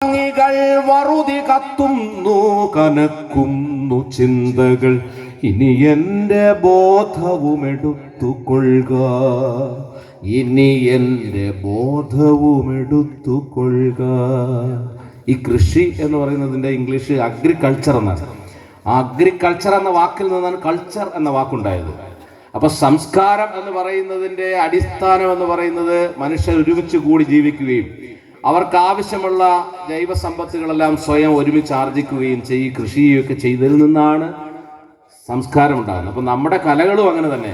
ികൾ വറുതി കത്തുന്നു, കനക്കുന്നു ചിന്തകൾ. ഇനി എൻ്റെ ബോധവുമെടുത്തുകൊള്ളുക, ഇനി എൻ്റെ ബോധവുമെടുത്തുകൊള്ളുക. ഈ കൃഷി എന്ന് പറയുന്നതിൻ്റെ ഇംഗ്ലീഷ് അഗ്രികൾച്ചർ എന്നാണ്. അഗ്രികൾച്ചർ എന്ന വാക്കിൽ നിന്നാണ് കൾച്ചർ എന്ന വാക്കുണ്ടായത്. അപ്പൊ സംസ്കാരം എന്ന് പറയുന്നതിൻ്റെ അടിസ്ഥാനം എന്ന് പറയുന്നത് മനുഷ്യർ ഒരുമിച്ച് കൂടി ജീവിക്കുകയും അവർക്ക് ആവശ്യമുള്ള ജൈവസമ്പത്തുകളെല്ലാം സ്വയം ഒരുമിച്ച് ആർജിക്കുകയും കൃഷി ചെയ്യുകയൊക്കെ ചെയ്തതിൽ നിന്നാണ് സംസ്കാരം ഉണ്ടാകുന്നത്. അപ്പം നമ്മുടെ കലകളും അങ്ങനെ തന്നെ.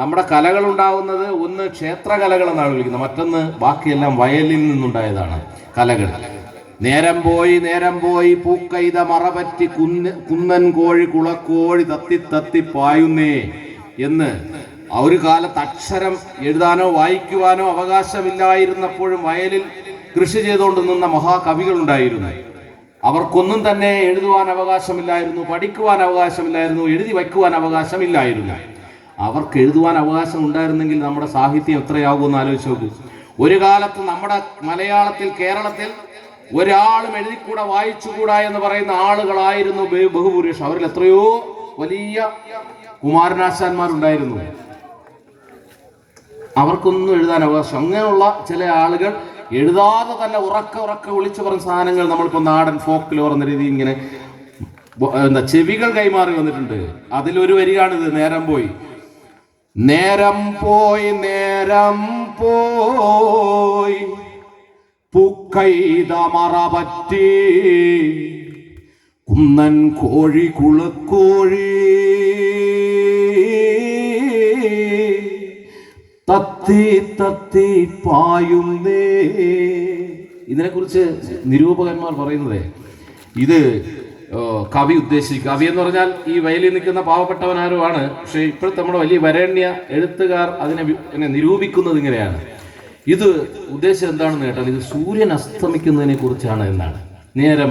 നമ്മുടെ കലകൾ ഉണ്ടാകുന്നത് ഒന്ന് ക്ഷേത്രകലകൾ എന്നാണ് വിളിക്കുന്നത്, മറ്റൊന്ന് ബാക്കിയെല്ലാം വയലിൽ നിന്നുണ്ടായതാണ് കലകൾ. നേരം പോയി പൂക്കൈത മറപറ്റി കുന്നൻ കോഴി കുളക്കോഴി തത്തി തത്തി പായുന്നേ എന്ന് ഒരു കാലത്ത് അക്ഷരം എഴുതാനോ വായിക്കുവാനോ അവകാശമില്ലായിരുന്നപ്പോഴും വയലിൽ കൃഷി ചെയ്തുകൊണ്ട് നിന്ന മഹാകവികളുണ്ടായിരുന്നു. അവർക്കൊന്നും തന്നെ എഴുതുവാൻ അവകാശമില്ലായിരുന്നു, പഠിക്കുവാൻ അവകാശമില്ലായിരുന്നു, എഴുതി വയ്ക്കുവാൻ അവകാശമില്ലായിരുന്നു. അവർക്ക് എഴുതുവാൻ അവകാശം ഉണ്ടായിരുന്നെങ്കിൽ നമ്മുടെ സാഹിത്യം എത്രയാകുമെന്ന് ആലോചിച്ച് നോക്കൂ. ഒരു കാലത്ത് നമ്മുടെ മലയാളത്തിൽ, കേരളത്തിൽ ഒരാളും എഴുതിക്കൂടാ വായിച്ചുകൂടാ എന്ന് പറയുന്ന ആളുകളായിരുന്നു ബഹുഭൂരിപക്ഷം. അവരിൽ എത്രയോ വലിയ കുമാരനാശാന്മാരുണ്ടായിരുന്നു. അവർക്കൊന്നും എഴുതാൻ അവകാശം. അങ്ങനെയുള്ള ചില ആളുകൾ എഴുതാതെ തന്നെ ഉറക്കെ വിളിച്ചു പറഞ്ഞ സാധനങ്ങൾ നമ്മളിപ്പോൾ നാടൻ ഫോക്ക് ലോർ എന്ന രീതി ഇങ്ങനെ ചെവികൾ കൈമാറി വന്നിട്ടുണ്ട്. അതിലൊരു വരികാണിത്. നേരം പോയി പൂക്കൈത മറപറ്റി കുന്നൻ കോഴി കുളക്കോഴി തത്തി തത്തി പായുന്നേ. ഇതിനെക്കുറിച്ച് നിരൂപകന്മാർ പറയുന്നത് ഇത് കവി കവി എന്ന് പറഞ്ഞാൽ ഈ വയലിൽ നിൽക്കുന്ന പാവപ്പെട്ടവനാരുമാണ്. പക്ഷെ ഇപ്പോഴത്തെ നമ്മുടെ വലിയ വരേണ്യ എഴുത്തുകാർ അതിനെ നിരൂപിക്കുന്നത് ഇങ്ങനെയാണ്. ഇത് ഉദ്ദേശം എന്താണെന്ന് കേട്ടാൽ ഇത് സൂര്യൻ അസ്തമിക്കുന്നതിനെ കുറിച്ചാണ് എന്നാണ്. നേരം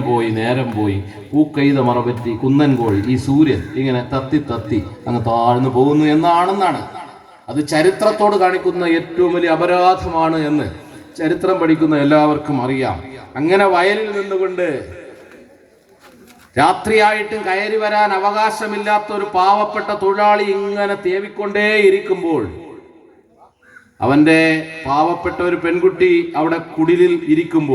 പോയി പൂക്കൈത മറപറ്റി കുന്നൻ കോഴി, ഈ സൂര്യൻ ഇങ്ങനെ തത്തി തത്തി അങ്ങ് താഴ്ന്നു പോകുന്നു എന്നാണെന്നാണ്. അത് ചരിത്രത്തോട് കാണിക്കുന്ന ഏറ്റവും വലിയ അപരാധമാണ് എന്ന് ചരിത്രം പഠിക്കുന്ന എല്ലാവർക്കും അറിയാം. അങ്ങനെ വയലിൽ നിന്നുകൊണ്ട് രാത്രിയായിട്ടും കയറി വരാൻ അവകാശമില്ലാത്ത ഒരു പാവപ്പെട്ട തൊഴിലാളി ഇങ്ങനെ തേവിക്കൊണ്ടേയിരിക്കുമ്പോൾ അവന്റെ പാവപ്പെട്ട ഒരു പെൺകുട്ടി അവിടെ കുടിലിൽ ഇരിക്കുമ്പോൾ